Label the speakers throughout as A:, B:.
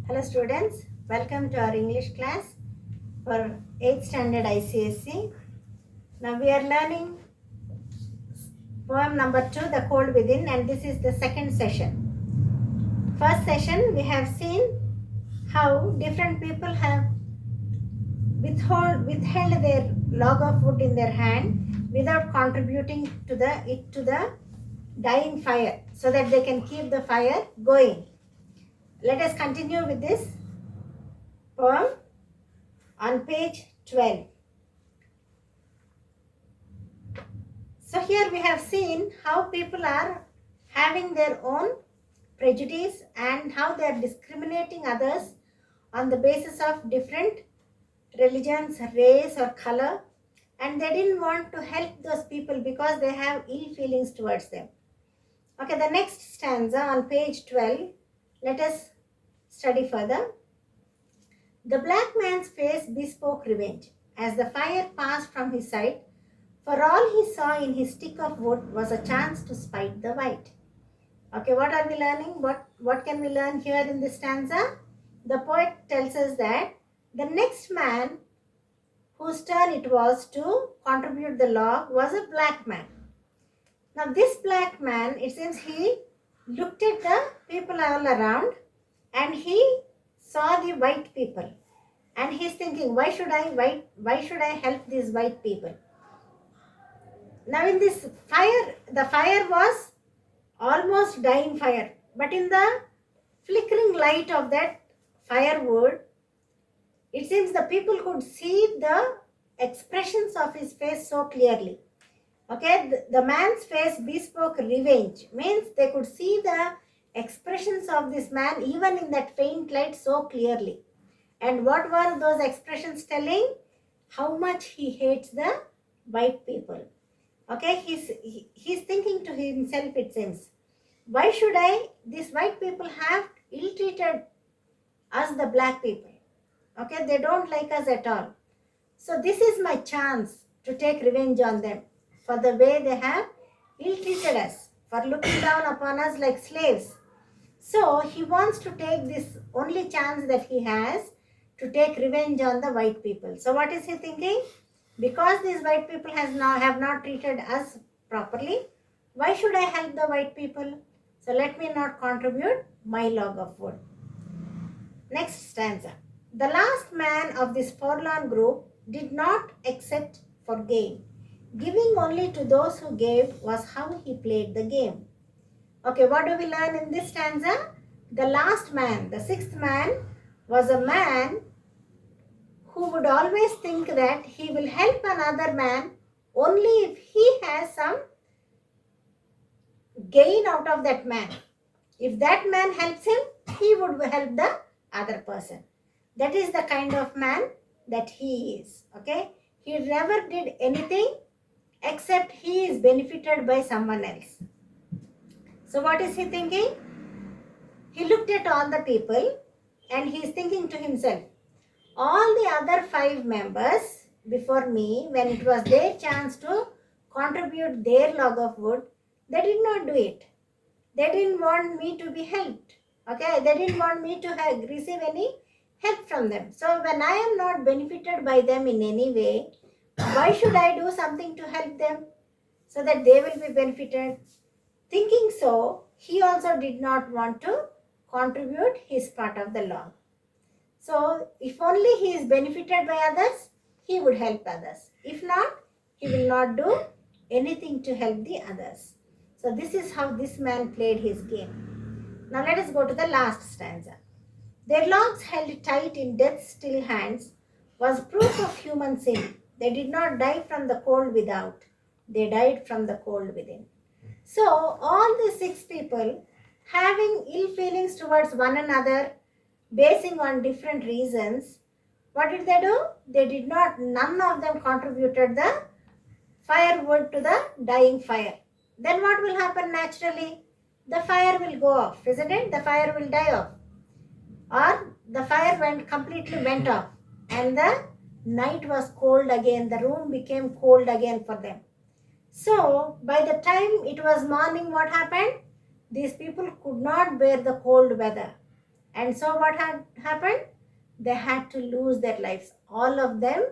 A: Hello students, welcome to our English class for 8th standard ICSE. Now we are learning poem number 2, The Cold Within, and this is the second session. First session we have seen how different people have withheld their log of wood in their hand without contributing to the dying fire so that they can keep the fire going. Let us continue with this poem on page 12. So here we have seen how people are having their own prejudice and how they are discriminating others on the basis of different religions, race or color, and they didn't want to help those people because they have ill feelings towards them. Okay, the next stanza on page 12, let us study further. The black man's face bespoke revenge as the fire passed from his sight. For all he saw in his stick of wood was a chance to spite the white. Okay, what are we learning? What can we learn here in this stanza? The poet tells us that the next man whose turn it was to contribute the log was a black man. Now this black man, it seems he looked at the people all around and he saw the white people. And he's thinking, why should I help these white people? Now in this fire, the fire was almost dying fire. But in the flickering light of that firewood, it seems the people could see the expressions of his face so clearly. Okay, the man's face bespoke revenge. Means they could see the expressions of this man even in that faint light so clearly. And what were those expressions telling? How much he hates the white people. Okay, he's thinking to himself, it seems, why should these white people have ill-treated us, the black people? Okay, they don't like us at all. So this is my chance to take revenge on them for the way they have ill-treated us, for looking down upon us like slaves. So he wants to take this only chance that he has to take revenge on the white people. So what is he thinking? Because these white people have not treated us properly, why should I help the white people? So let me not contribute my log of wood. Next stanza. The last man of this forlorn group did not accept for gain. Giving only to those who gave was how he played the game. Okay, what do we learn in this stanza? The last man, the sixth man, was a man who would always think that he will help another man only if he has some gain out of that man. If that man helps him, he would help the other person. That is the kind of man that he is. Okay, he never did anything except he is benefited by someone else. So what is he thinking? He looked at all the people and he is thinking to himself, all the other 5 members before me, when it was their chance to contribute their log of wood, they did not do it. They didn't want me to be helped. Okay, they didn't want me to receive any help from them. So when I am not benefited by them in any way, why should I do something to help them so that they will be benefited? Thinking so, he also did not want to contribute his part of the log. So if only he is benefited by others, he would help others. If not, he will not do anything to help the others. So this is how this man played his game. Now let us go to the last stanza. Their logs held tight in death's still hands was proof of human sin. They did not die from the cold without. They died from the cold within. So all the 6 people having ill feelings towards one another, basing on different reasons, what did they do? They did not, none of them contributed the firewood to the dying fire. Then what will happen naturally? The fire will go off, isn't it? The fire will die off. Or the fire completely went off and the night was cold again. The room became cold again for them. So by the time it was morning, what happened? These people could not bear the cold weather. And so what had happened? They had to lose their lives. All of them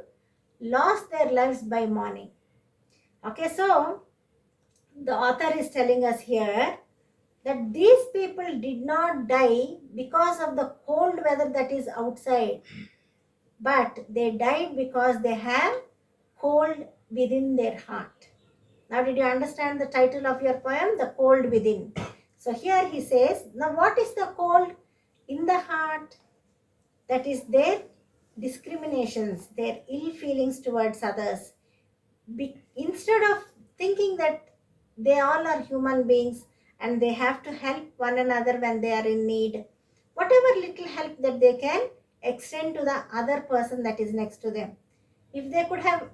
A: lost their lives by morning. Okay, so the author is telling us here that these people did not die because of the cold weather that is outside, but they died because they have cold within their heart. Now, did you understand the title of your poem, The Cold Within? So, here he says, now what is the cold in the heart? That is their discriminations, their ill feelings towards others. Instead of thinking that they all are human beings and they have to help one another when they are in need, whatever little help that they can extend to the other person that is next to them. If they could have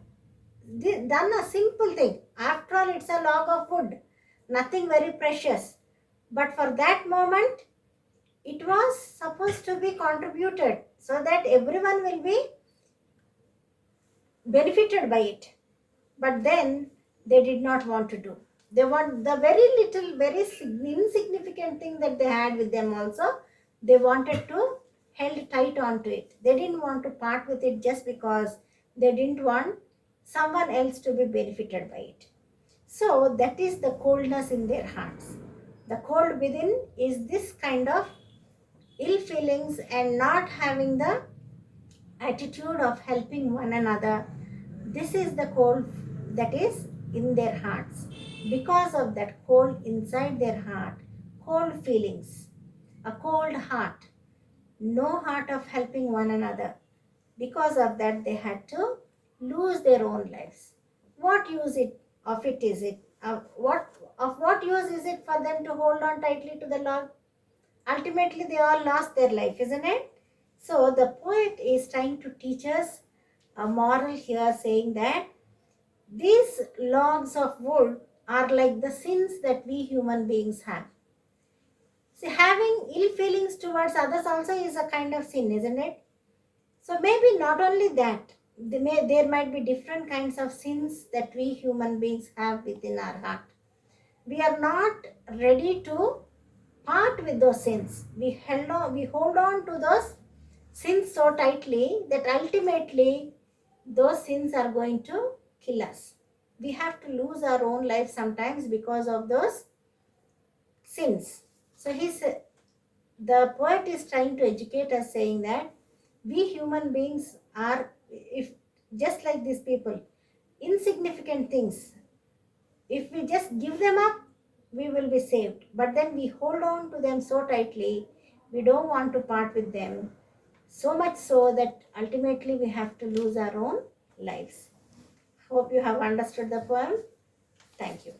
A: done a simple thing, after all, it's a log of wood, nothing very precious. But for that moment, it was supposed to be contributed so that everyone will be benefited by it. But then they did not want to do. They want the very little, very insignificant thing that they had with them also. They wanted to held tight onto it. They didn't want to part with it just because they didn't want someone else to be benefited by it. So that is the coldness in their hearts. The cold within is this kind of ill feelings and not having the attitude of helping one another. This is the cold that is in their hearts. Because of that cold inside their heart, cold feelings, a cold heart, no heart of helping one another. Because of that, they had to lose their own lives. What use of it is it? What use is it for them to hold on tightly to the log? Ultimately, they all lost their life, isn't it? So the poet is trying to teach us a moral here, saying that these logs of wood are like the sins that we human beings have. See, having ill feelings towards others also is a kind of sin, isn't it? So maybe not only that, there might be different kinds of sins that we human beings have within our heart. We are not ready to part with those sins. We hold on to those sins so tightly that ultimately those sins are going to kill us. We have to lose our own life sometimes because of those sins. So the poet is trying to educate us, saying that we human beings are, if just like these people, insignificant things. If we just give them up, we will be saved. But then we hold on to them so tightly, we don't want to part with them. So much so that ultimately we have to lose our own lives. Hope you have understood the poem. Thank you.